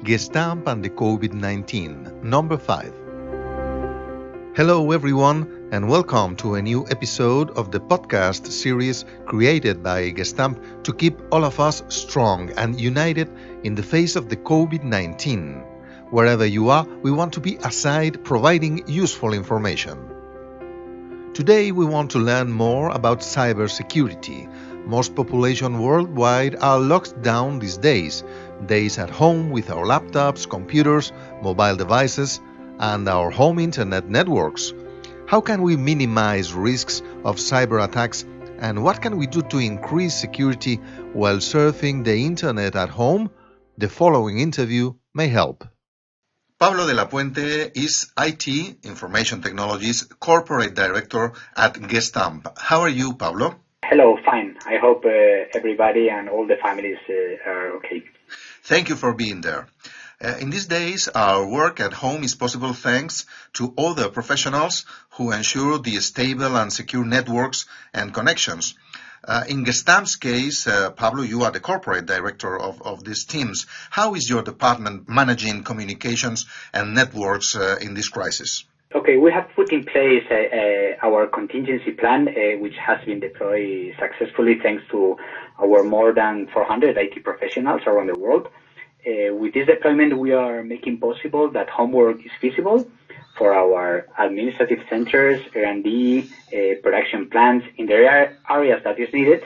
Gestamp and the COVID-19, number 5. Hello everyone and welcome to a new episode of the podcast series created by Gestamp to keep all of us strong and united in the face of the COVID-19. Wherever you are, we want to be a side providing useful information. Today we want to learn more about cybersecurity. Most population worldwide are locked down these days at home with our laptops, computers, mobile devices, and our home internet networks. How can we minimize risks of cyber attacks, and what can we do to increase security while surfing the internet at home? The following interview may help. Pablo de la Puente is IT, Information Technologies, Corporate Director at Gestamp. How are you, Pablo? Hello, fine. I hope everybody and all the families are okay. Thank you for being there. In these days, our work at home is possible thanks to other professionals who ensure the stable and secure networks and connections. In Gestamp's case, Pablo, you are the corporate director of these teams. How is your department managing communications and networks in this crisis? Okay, we have put in place our contingency plan, which has been deployed successfully thanks to our more than 400 IT professionals around the world. With this deployment, we are making possible that homework is feasible for our administrative centers, R&D, production plants in the areas that is needed,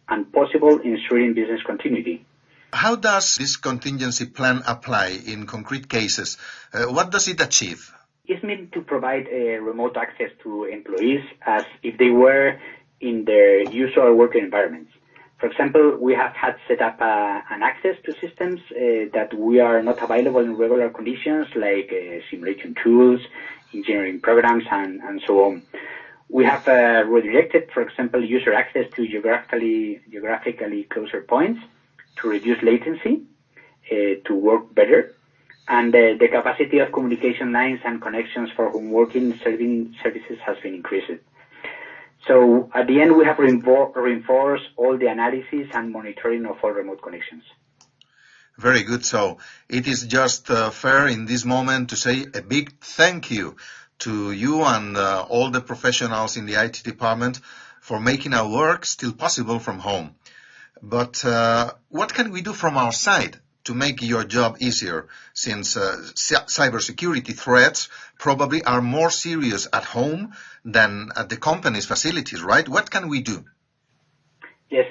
and possible ensuring business continuity. How does this contingency plan apply in concrete cases? What does it achieve? It's meant to provide remote access to employees as if they were in their usual working environments. For example, we have had set up an access to systems that we are not available in regular conditions like simulation tools, engineering programs, and so on. We have redirected, for example, user access to geographically closer points to reduce latency, to work better. And the capacity of communication lines and connections for home working services has been increased. So at the end, we have reinforced all the analysis and monitoring of all remote connections. Very good. So it is just fair in this moment to say a big thank you to you and all the professionals in the IT department for making our work still possible from home. But what can we do from our side to make your job easier, since cybersecurity threats probably are more serious at home than at the company's facilities, right? What can we do? Yes,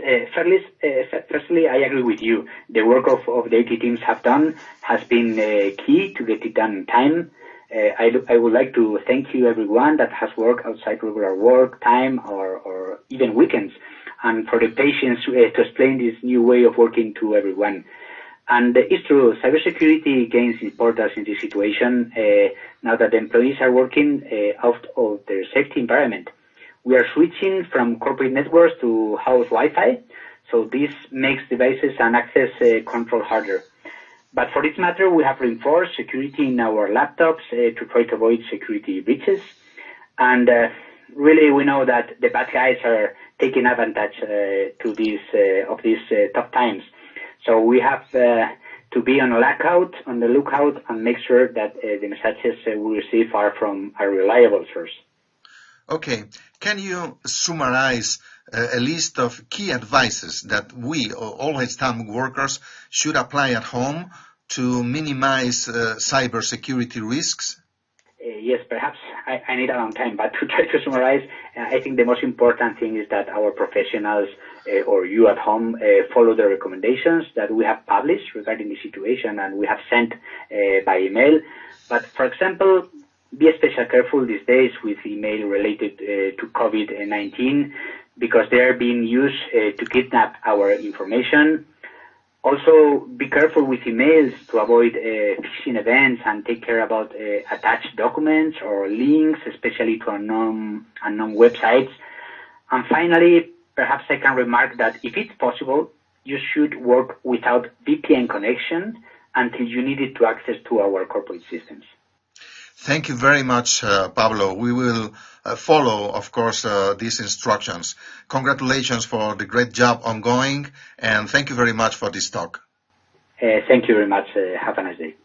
firstly, I agree with you. The work of the IT teams have done has been key to get it done in time. I would like to thank you, everyone that has worked outside regular work time or even weekends, and for the patience to explain this new way of working to everyone. And it's true, cybersecurity gains importance in this situation now that the employees are working out of their safety environment. We are switching from corporate networks to house Wi-Fi, so this makes devices and access control harder. But for this matter, we have reinforced security in our laptops to try to avoid security breaches. And really, we know that the bad guys are taking advantage of these tough times. So we have to be on the lookout, and make sure that the messages we receive are from a reliable source. Okay. Can you summarize a list of key advices that we, all Gestamp workers, should apply at home to minimize cybersecurity risks? Yes, perhaps I need a long time, but to try to summarize, I think the most important thing is that our professionals or you at home follow the recommendations that we have published regarding the situation and we have sent by email. But for example, be especially careful these days with email related to COVID-19 because they are being used to kidnap our information. Also, be careful with emails to avoid phishing events and take care about attached documents or links, especially to unknown websites. And finally, perhaps I can remark that if it's possible, you should work without VPN connection until you need it to access to our corporate systems. Thank you very much, Pablo. We will follow, of course, these instructions. Congratulations for the great job ongoing, and thank you very much for this talk. Thank you very much. Have a nice day.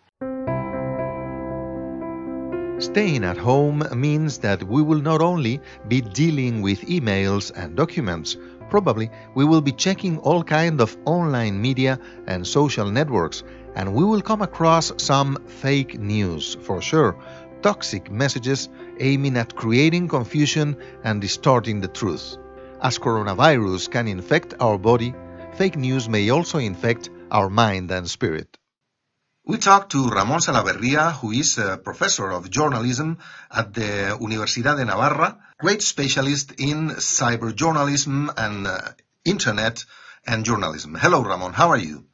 Staying at home means that we will not only be dealing with emails and documents, probably we will be checking all kinds of online media and social networks, and we will come across some fake news, for sure, toxic messages aiming at creating confusion and distorting the truth. As coronavirus can infect our body, fake news may also infect our mind and spirit. We talked to Ramón Salaverría, who is a professor of journalism at the Universidad de Navarra, great specialist in cyber journalism and internet and journalism. Hello, Ramón. How are you?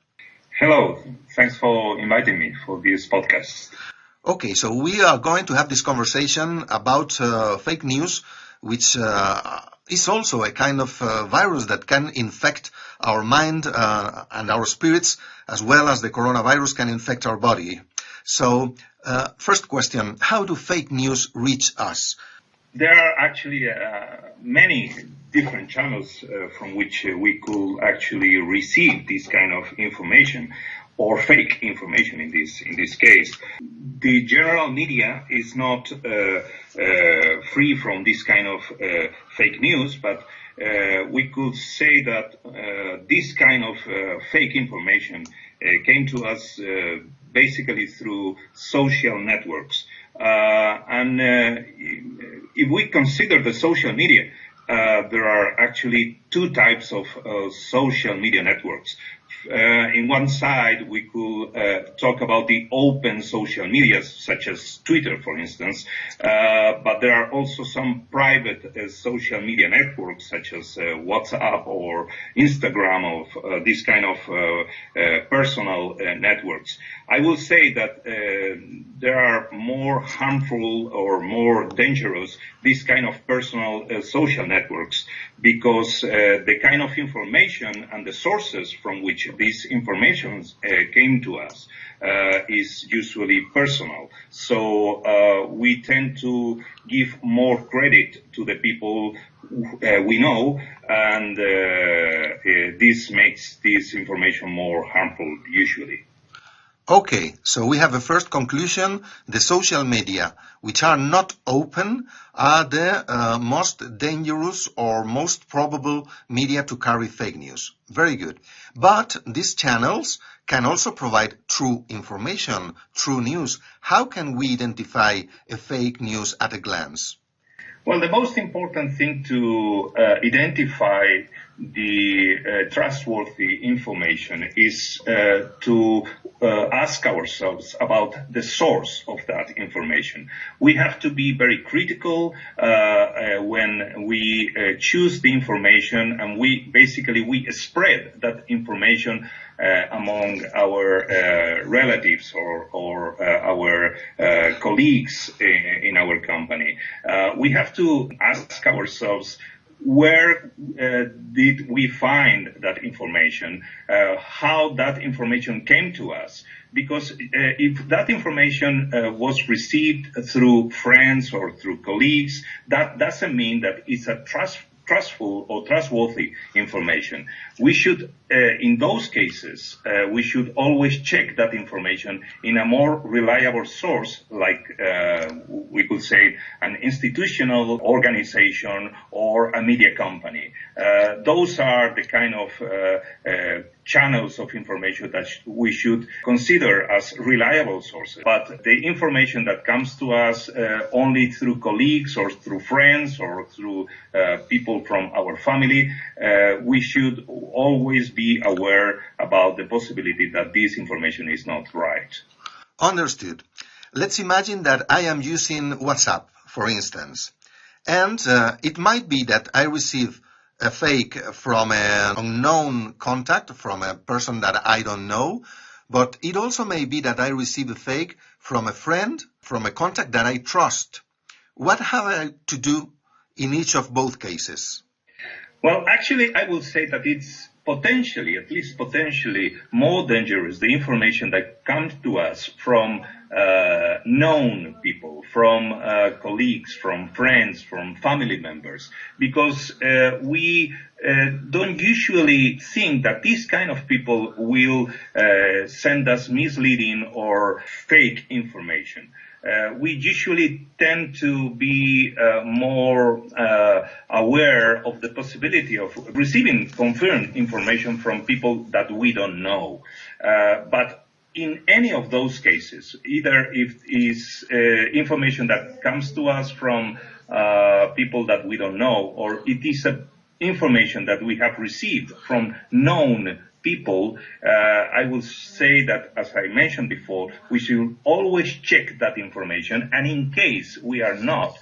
Hello. Thanks for inviting me for this podcast. Okay, so we are going to have this conversation about fake news, which is also a kind of virus that can infect our mind and our spirits, as well as the coronavirus can infect our body. So, first question, how do fake news reach us? There are actually many different channels from which we could actually receive this kind of information, or fake information in this case. The general media is not free from this kind of fake news, but we could say that this kind of fake information came to us basically through social networks. If we consider the social media, there are actually two types of social media networks. In one side, we could talk about the open social media, such as Twitter, for instance, but there are also some private social media networks, such as WhatsApp or Instagram, of this kind of personal networks. I will say that there are more harmful or more dangerous this kind of personal social networks, because the kind of information and the sources from which these information came to us is usually personal. So we tend to give more credit to the people we know, and this makes this information more harmful usually. Okay, so we have a first conclusion. The social media, which are not open, are the most dangerous or most probable media to carry fake news. Very good. But these channels can also provide true information, true news. How can we identify a fake news at a glance? Well, the most important thing to identify the trustworthy information is to ask ourselves about the source of that information. We have to be very critical when we choose the information, and we spread that information among our relatives or our colleagues in our company. We have to ask ourselves, where did we find that information? How that information came to us? Because if that information was received through friends or through colleagues, that doesn't mean that it's a trustful or trustworthy information. We should, in those cases, we should always check that information in a more reliable source, like we could say an institutional organization or a media company. Those are the kind of channels of information that we should consider as reliable sources. But the information that comes to us only through colleagues or through friends or through people from our family, we should always be aware about the possibility that this information is not right. Understood. Let's imagine that I am using WhatsApp, for instance, and it might be that I receive a fake from an unknown contact, from a person that I don't know, but it also may be that I receive a fake from a friend, from a contact that I trust. What have I to do in each of both cases? Well, actually, I will say that it's potentially, at least potentially, more dangerous, the information that comes to us from known people, from colleagues, from friends, from family members, because we don't usually think that these kind of people will send us misleading or fake information. We usually tend to be more aware of the possibility of receiving confirmed information from people that we don't know. But in any of those cases, either if it's information that comes to us from people that we don't know, or it is information that we have received from known people, I will say that, as I mentioned before, we should always check that information, and in case we are not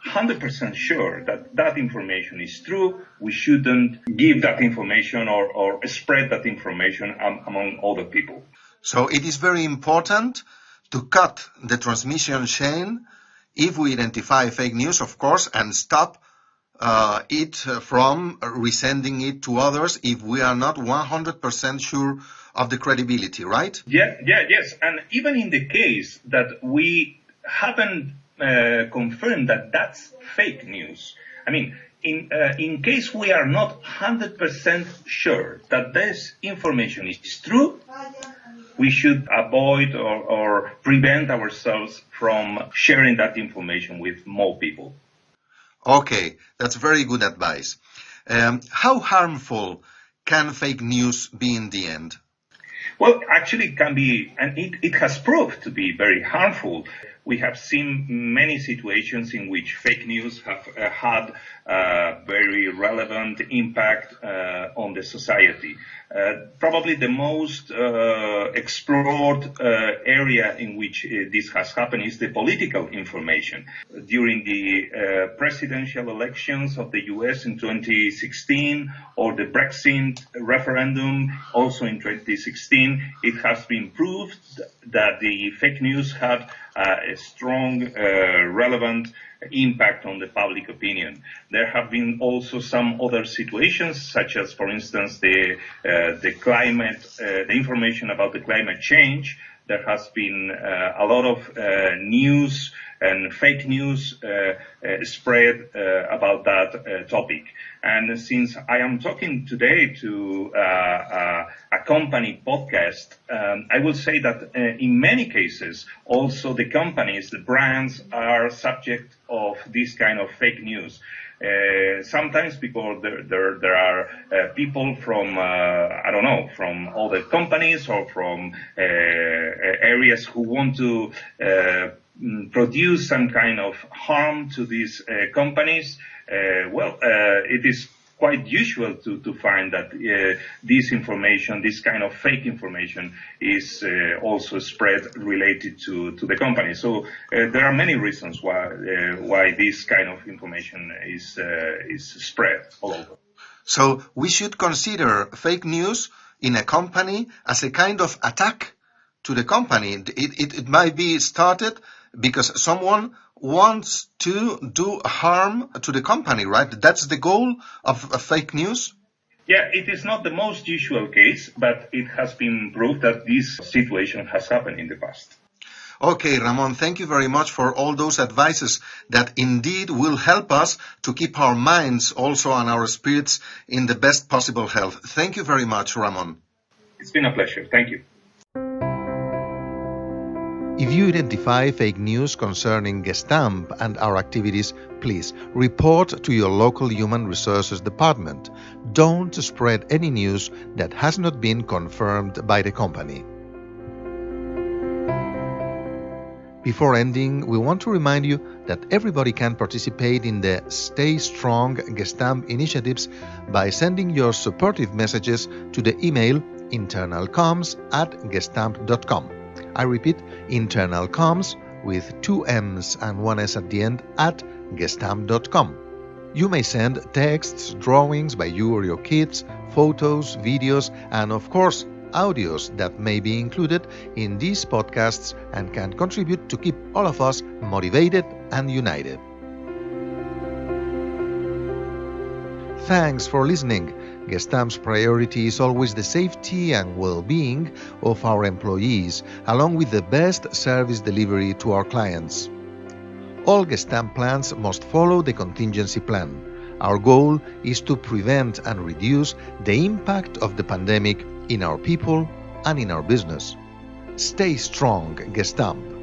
100% sure that that information is true, we shouldn't give that information or spread that information among other people. So it is very important to cut the transmission chain if we identify fake news, of course, and stop it from resending it to others if we are not 100% sure of the credibility, right? Yes. And even in the case that we haven't confirmed that that's fake news, I mean, in case we are not 100% sure that this information is true, we should avoid or prevent ourselves from sharing that information with more people. Okay, that's very good advice. How harmful can fake news be in the end? Well, actually it can be, and it has proved to be very harmful. We have seen many situations in which fake news have had a very relevant impact on the society. Probably the most explored area in which this has happened is the political information. During the presidential elections of the US in 2016 or the Brexit referendum also in 2016, it has been proved that the fake news had a strong, relevant impact on the public opinion. There have been also some other situations, such as, for instance, the climate, the information about the climate change. There has been a lot of news and fake news spread about that topic. And since I am talking today to a company podcast, I will say that in many cases, also the companies, the brands are subject of this kind of fake news. Sometimes because there are people from, from other companies or from areas who want to produce some kind of harm to these companies. It is quite usual to find that this information, this kind of fake information, is also spread related to the company. So there are many reasons why this kind of information is spread all over. So we should consider fake news in a company as a kind of attack to the company. It might be started because someone wants to do harm to the company, right? That's the goal of fake news? Yeah, it is not the most usual case, but it has been proved that this situation has happened in the past. Okay, Ramón, thank you very much for all those advices that indeed will help us to keep our minds also and our spirits in the best possible health. Thank you very much, Ramón. It's been a pleasure. Thank you. If you identify fake news concerning Gestamp and our activities, please report to your local Human Resources Department. Don't spread any news that has not been confirmed by the company. Before ending, we want to remind you that everybody can participate in the Stay Strong Gestamp initiatives by sending your supportive messages to the email internalcoms@gestamp.com. I repeat, internalcoms with 2 M's and 1 S at the end at gestamp.com. You may send texts, drawings by you or your kids, photos, videos, and of course, audios that may be included in these podcasts and can contribute to keep all of us motivated and united. Thanks for listening. Gestamp's priority is always the safety and well-being of our employees, along with the best service delivery to our clients. All Gestamp plans must follow the contingency plan. Our goal is to prevent and reduce the impact of the pandemic in our people and in our business. Stay strong, Gestamp.